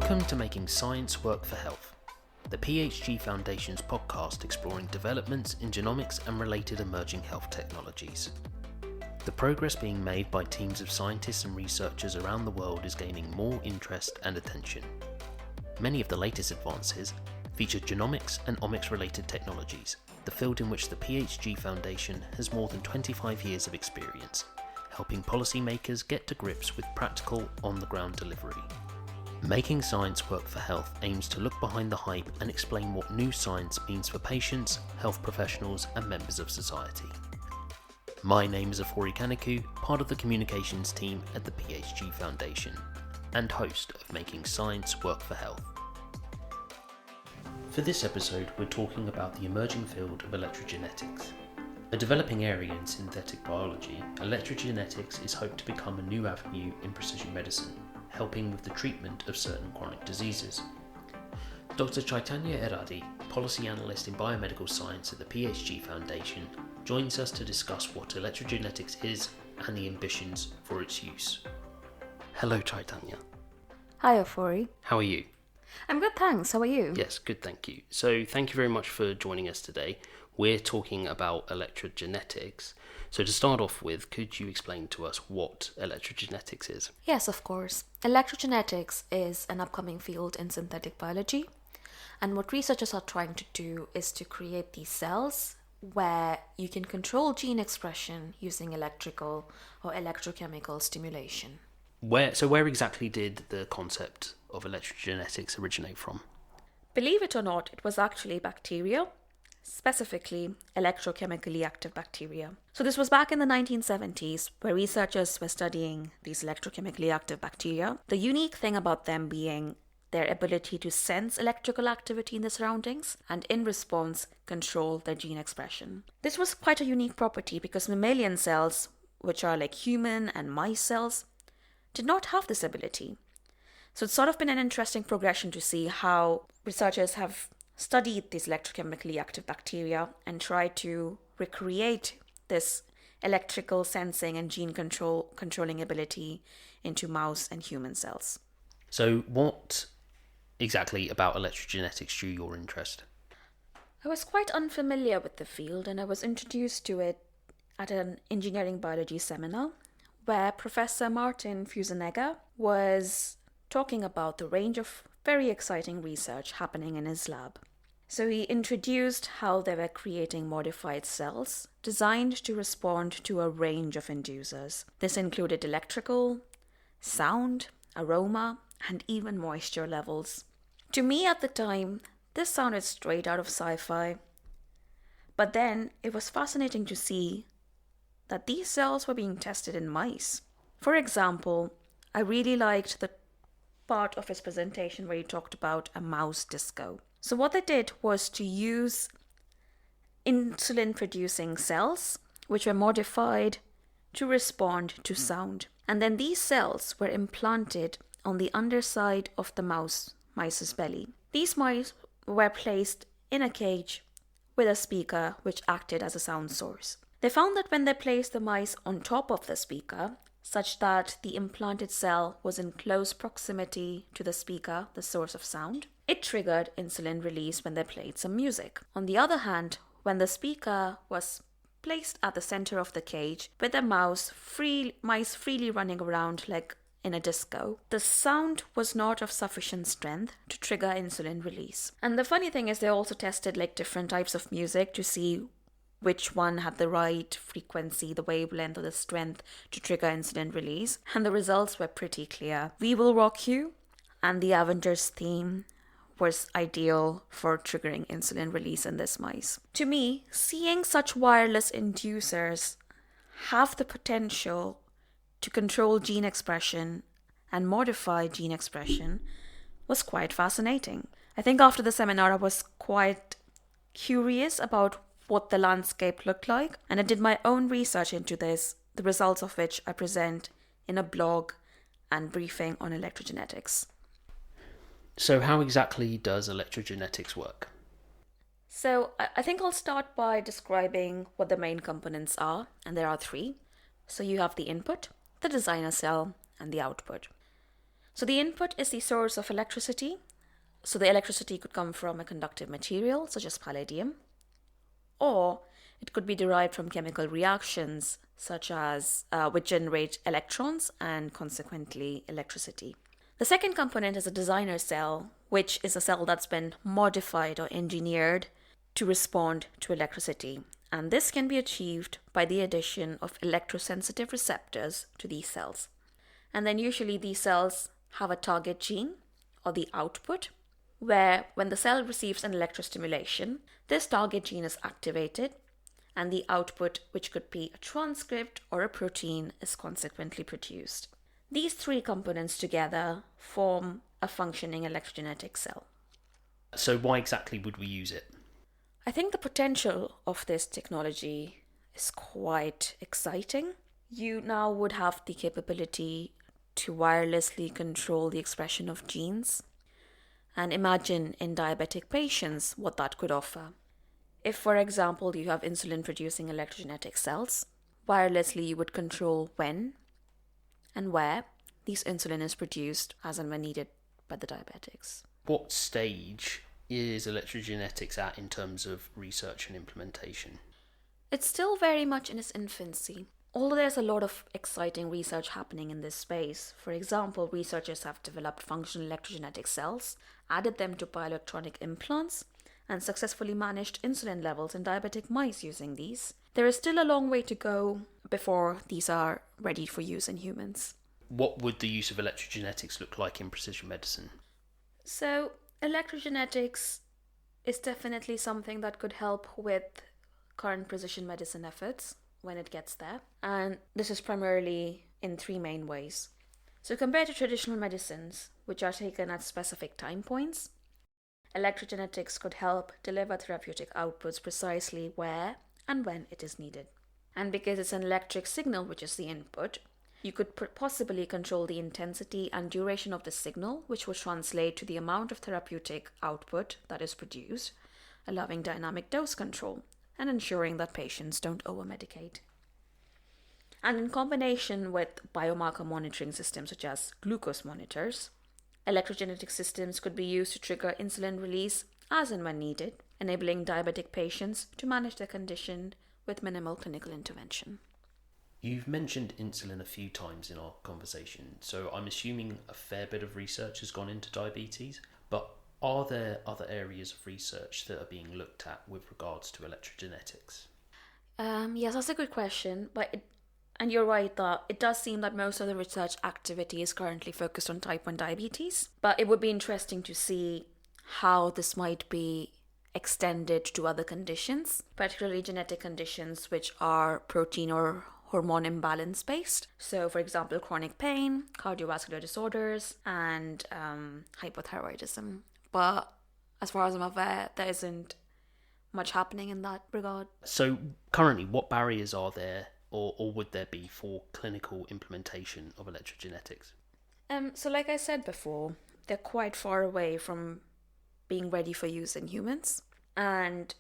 Welcome to Making Science Work for Health, the PHG Foundation's podcast exploring developments in genomics and related emerging health technologies. The progress being made by teams of scientists and researchers around the world is gaining more interest and attention. Many of the latest advances feature genomics and omics-related technologies, the field in which the PHG Foundation has more than 25 years of experience, helping policymakers get to grips with practical, on-the-ground delivery. Making Science Work for Health aims to look behind the hype and explain what new science means for patients, health professionals, and members of society. My name is Afori Kanaku, part of the communications team at the PHG Foundation, and host of Making Science Work for Health. For this episode, we're talking about the emerging field of electrogenetics. A developing area in synthetic biology, electrogenetics is hoped to become a new avenue in precision medicine, helping with the treatment of certain chronic diseases. Dr. Chaitanya Eradi, Policy Analyst in Biomedical Science at the PHG Foundation, joins us to discuss what electrogenetics is and the ambitions for its use. Hello Chaitanya. Hi Afori. How are you? I'm good, thanks. How are you? Yes, good, thank you. So thank you very much for joining us today. We're talking about electrogenetics. So to start off with, could you explain to us what electrogenetics is? Yes, of course. Electrogenetics is an upcoming field in synthetic biology. And what researchers are trying to do is to create these cells where you can control gene expression using electrical or electrochemical stimulation. Where exactly did the concept of electrogenetics originate from? Believe it or not, it was actually bacteria, specifically electrochemically active bacteria. So this was back in the 1970s, where researchers were studying these electrochemically active bacteria. The unique thing about them being their ability to sense electrical activity in the surroundings and in response control their gene expression. This was quite a unique property because mammalian cells, which are like human and mice cells, did not have this ability. So it's sort of been an interesting progression to see how researchers have studied these electrochemically active bacteria and tried to recreate this electrical sensing and gene controlling ability into mouse and human cells. So what exactly about electrogenetics drew your interest? I was quite unfamiliar with the field and I was introduced to it at an engineering biology seminar where Professor Martin Fusenegger was talking about the range of very exciting research happening in his lab. So he introduced how they were creating modified cells designed to respond to a range of inducers. This included electrical, sound, aroma, and even moisture levels. To me at the time, this sounded straight out of sci-fi. But then it was fascinating to see that these cells were being tested in mice. For example, I really liked the part of his presentation where he talked about a mouse disco. So what they did was to use insulin-producing cells, which were modified to respond to sound. And then these cells were implanted on the underside of the mice's belly. These mice were placed in a cage with a speaker which acted as a sound source. They found that when they placed the mice on top of the speaker, such that the implanted cell was in close proximity to the speaker, the source of sound, it triggered insulin release when they played some music. On the other hand, when the speaker was placed at the center of the cage with the mice freely running around like in a disco, the sound was not of sufficient strength to trigger insulin release. And the funny thing is they also tested like different types of music to see which one had the right frequency, the wavelength or the strength to trigger insulin release. And the results were pretty clear. We Will Rock You and the Avengers theme was ideal for triggering insulin release in this mice. To me, seeing such wireless inducers have the potential to control gene expression and modify gene expression was quite fascinating. I think after the seminar I was quite curious about what the landscape looked like, and I did my own research into this, the results of which I present in a blog and briefing on electrogenetics. So how exactly does electrogenetics work? So I think I'll start by describing what the main components are, and there are three. So you have the input, the designer cell, and the output. So the input is the source of electricity. So the electricity could come from a conductive material such as palladium, or it could be derived from chemical reactions such as which generate electrons and consequently electricity. The second component is a designer cell, which is a cell that's been modified or engineered to respond to electricity. And this can be achieved by the addition of electrosensitive receptors to these cells. And then usually these cells have a target gene or the output, where when the cell receives an electrostimulation, this target gene is activated and the output, which could be a transcript or a protein, is consequently produced. These three components together form a functioning electrogenetic cell. So why exactly would we use it? I think the potential of this technology is quite exciting. You now would have the capability to wirelessly control the expression of genes. And imagine in diabetic patients what that could offer. If, for example, you have insulin-producing electrogenetic cells, wirelessly you would control when and where this insulin is produced as and when needed by the diabetics. What stage is electrogenetics at in terms of research and implementation? It's still very much in its infancy. Although there's a lot of exciting research happening in this space. For example, researchers have developed functional electrogenetic cells, added them to bioelectronic implants, and successfully managed insulin levels in diabetic mice using these. There is still a long way to go before these are ready for use in humans. What would the use of electrogenetics look like in precision medicine? So, electrogenetics is definitely something that could help with current precision medicine efforts when it gets there. And this is primarily in three main ways. So compared to traditional medicines, which are taken at specific time points, electrogenetics could help deliver therapeutic outputs precisely where and when it is needed. And because it's an electric signal, which is the input, you could possibly control the intensity and duration of the signal, which will translate to the amount of therapeutic output that is produced, allowing dynamic dose control and ensuring that patients don't over-medicate. And in combination with biomarker monitoring systems such as glucose monitors, electrogenetic systems could be used to trigger insulin release as and when needed, enabling diabetic patients to manage their condition with minimal clinical intervention. You've mentioned insulin a few times in our conversation, so I'm assuming a fair bit of research has gone into diabetes, but are there other areas of research that are being looked at with regards to electrogenetics? Yes, that's a good question, and you're right that it does seem that most of the research activity is currently focused on type 1 diabetes, but it would be interesting to see how this might be extended to other conditions, particularly genetic conditions which are protein or hormone imbalance based. So, for example, chronic pain, cardiovascular disorders, and hypothyroidism. But as far as I'm aware, there isn't much happening in that regard. So currently, what barriers are there or would there be for clinical implementation of electrogenetics? So like I said before, they're quite far away from being ready for use in humans. And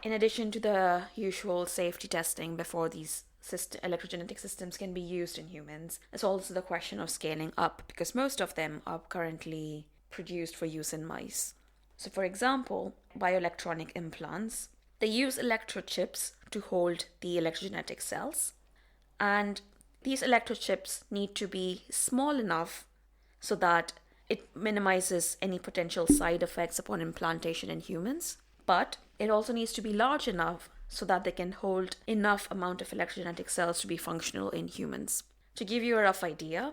in addition to the usual safety testing before these electrogenetic systems can be used in humans, it's also the question of scaling up, because most of them are currently produced for use in mice. So for example, bioelectronic implants, they use electrochips to hold the electrogenetic cells, and these electrochips need to be small enough so that it minimizes any potential side effects upon implantation in humans, but it also needs to be large enough so that they can hold enough amount of electrogenetic cells to be functional in humans. To give you a rough idea,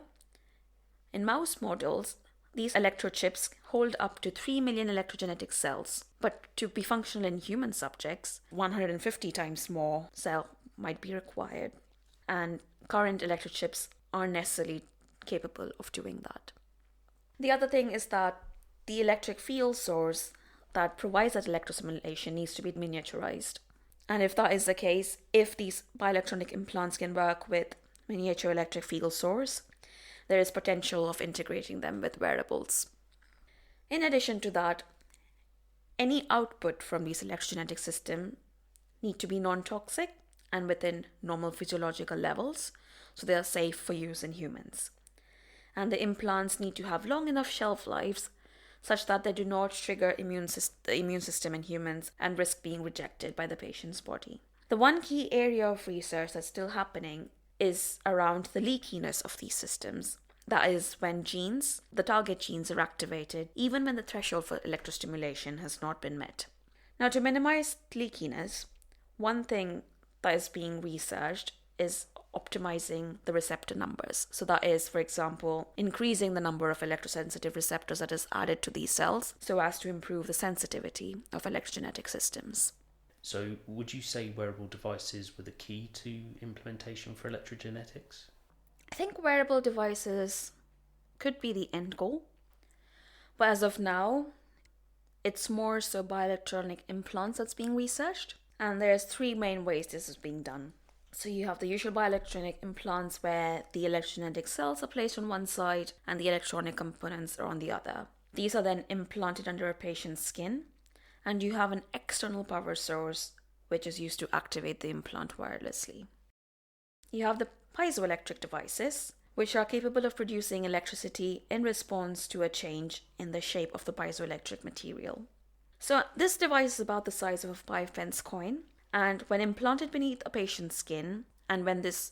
in mouse models, these electrochips hold up to 3 million electrogenetic cells, but to be functional in human subjects, 150 times more cell might be required, and current electrochips aren't necessarily capable of doing that. The other thing is that the electric field source that provides that electrostimulation needs to be miniaturized. And if that is the case, if these bioelectronic implants can work with miniature electric field source, there is potential of integrating them with wearables. In addition to that, any output from these electrogenetic systems need to be non-toxic and within normal physiological levels, so they are safe for use in humans. and the implants need to have long enough shelf lives such that they do not trigger the immune system in humans and risk being rejected by the patient's body. The one key area of research that's still happening is around the leakiness of these systems. That is when genes, the target genes, are activated even when the threshold for electrostimulation has not been met. Now, to minimize leakiness, one thing that is being researched is optimizing the receptor numbers. So that is, for example, increasing the number of electrosensitive receptors that is added to these cells so as to improve the sensitivity of electrogenetic systems. So would you say wearable devices were the key to implementation for electrogenetics? I think wearable devices could be the end goal, but as of now, it's more so bioelectronic implants that's being researched, and there's 3 main ways this is being done. So you have the usual bioelectronic implants where the electrogenetic cells are placed on one side and the electronic components are on the other. These are then implanted under a patient's skin, and you have an external power source which is used to activate the implant wirelessly. You have the piezoelectric devices, which are capable of producing electricity in response to a change in the shape of the piezoelectric material. So this device is about the size of a 5-pence coin, and when implanted beneath a patient's skin, and when this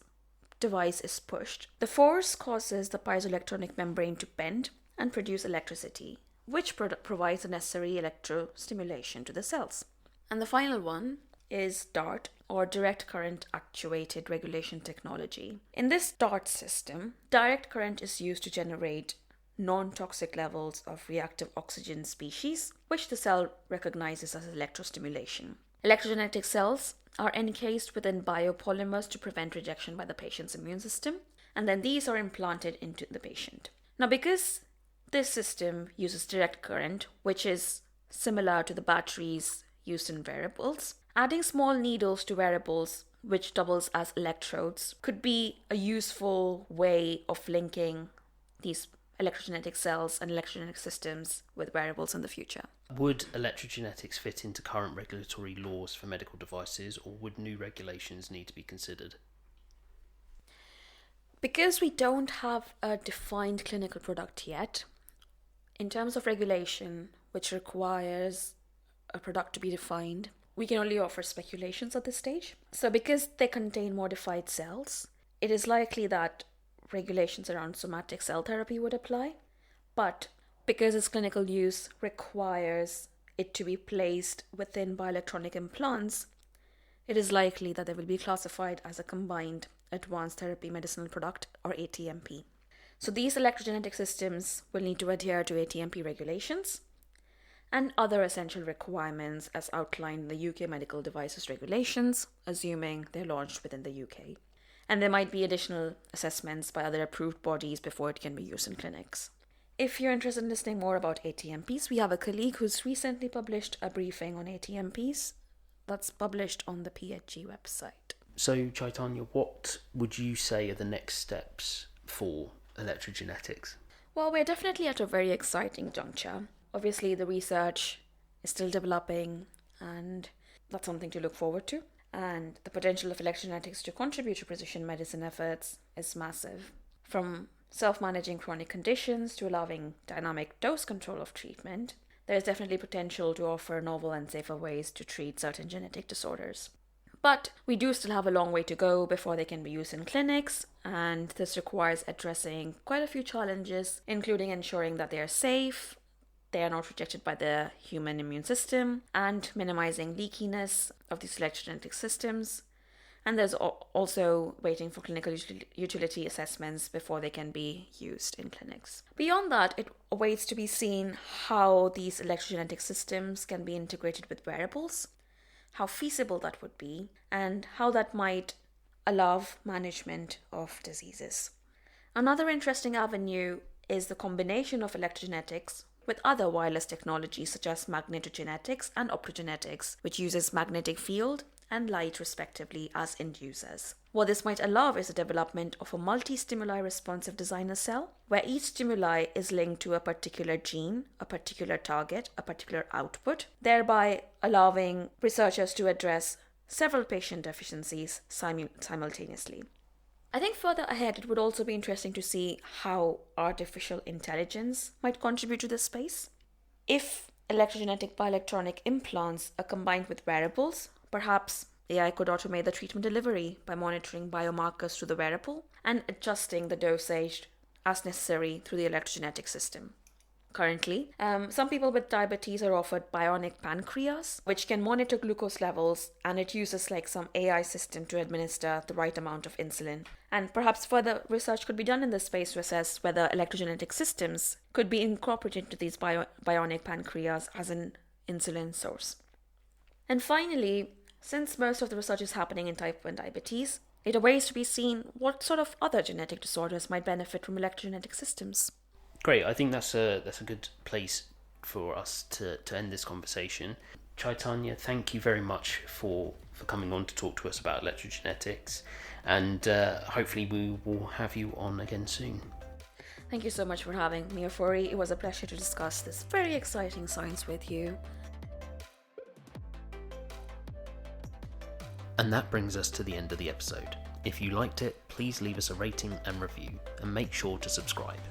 device is pushed, the force causes the piezoelectronic membrane to bend and produce electricity, which provides the necessary electrostimulation to the cells. And the final one is DART, or direct current actuated regulation technology. In this DART system, direct current is used to generate non-toxic levels of reactive oxygen species, which the cell recognizes as electrostimulation. Electrogenetic cells are encased within biopolymers to prevent rejection by the patient's immune system, and then these are implanted into the patient. Now, because this system uses direct current, which is similar to the batteries used in wearables, adding small needles to wearables, which doubles as electrodes, could be a useful way of linking these electrogenetic cells and electrogenetic systems with wearables in the future. Would electrogenetics fit into current regulatory laws for medical devices, or would new regulations need to be considered? Because we don't have a defined clinical product yet, in terms of regulation, which requires a product to be defined, we can only offer speculations at this stage. So because they contain modified cells, it is likely that regulations around somatic cell therapy would apply, but because its clinical use requires it to be placed within bioelectronic implants, it is likely that they will be classified as a combined advanced therapy medicinal product, or ATMP. So these electrogenetic systems will need to adhere to ATMP regulations and other essential requirements as outlined in the UK Medical Devices Regulations, assuming they're launched within the UK. And there might be additional assessments by other approved bodies before it can be used in clinics. If you're interested in listening more about ATMPs, we have a colleague who's recently published a briefing on ATMPs that's published on the PHG website. So, Chaitanya, what would you say are the next steps for electrogenetics? Well, we're definitely at a very exciting juncture. Obviously, the research is still developing, and that's something to look forward to. And the potential of electrogenetics to contribute to precision medicine efforts is massive. From self-managing chronic conditions to allowing dynamic dose control of treatment, there is definitely potential to offer novel and safer ways to treat certain genetic disorders. But we do still have a long way to go before they can be used in clinics, and this requires addressing quite a few challenges, including ensuring that they are safe, they are not rejected by the human immune system, and minimizing leakiness of these electrogenetic systems. And there's also waiting for clinical utility assessments before they can be used in clinics. Beyond that, it awaits to be seen how these electrogenetic systems can be integrated with wearables, how feasible that would be, and how that might allow management of diseases. Another interesting avenue is the combination of electrogenetics with other wireless technologies such as magnetogenetics and optogenetics, which uses magnetic field and light respectively as inducers. What this might allow is the development of a multi-stimuli responsive designer cell, where each stimuli is linked to a particular gene, a particular target, a particular output, thereby allowing researchers to address several patient deficiencies simultaneously. I think further ahead, it would also be interesting to see how artificial intelligence might contribute to this space. If electrogenetic bioelectronic implants are combined with wearables, perhaps AI could automate the treatment delivery by monitoring biomarkers to the wearable and adjusting the dosage as necessary through the electrogenetic system. Currently, some people with diabetes are offered bionic pancreas, which can monitor glucose levels, and it uses like some AI system to administer the right amount of insulin. And perhaps further research could be done in this space to assess whether electrogenetic systems could be incorporated into these bionic pancreas as an insulin source. And finally, since most of the research is happening in type 1 diabetes, it awaits to be seen what sort of other genetic disorders might benefit from electrogenetic systems. Great, I think that's a good place for us to end this conversation. Chaitanya, thank you very much for coming on to talk to us about electrogenetics, and hopefully we will have you on again soon. Thank you so much for having me, Ofori. It was a pleasure to discuss this very exciting science with you. And that brings us to the end of the episode. If you liked it, please leave us a rating and review, and make sure to subscribe.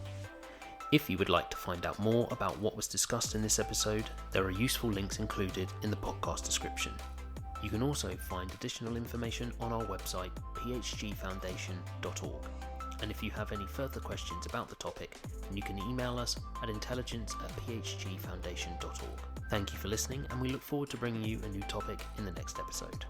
If you would like to find out more about what was discussed in this episode, there are useful links included in the podcast description. You can also find additional information on our website, phgfoundation.org. And if you have any further questions about the topic, you can email us at intelligence@phgfoundation.org. Thank you for listening, and we look forward to bringing you a new topic in the next episode.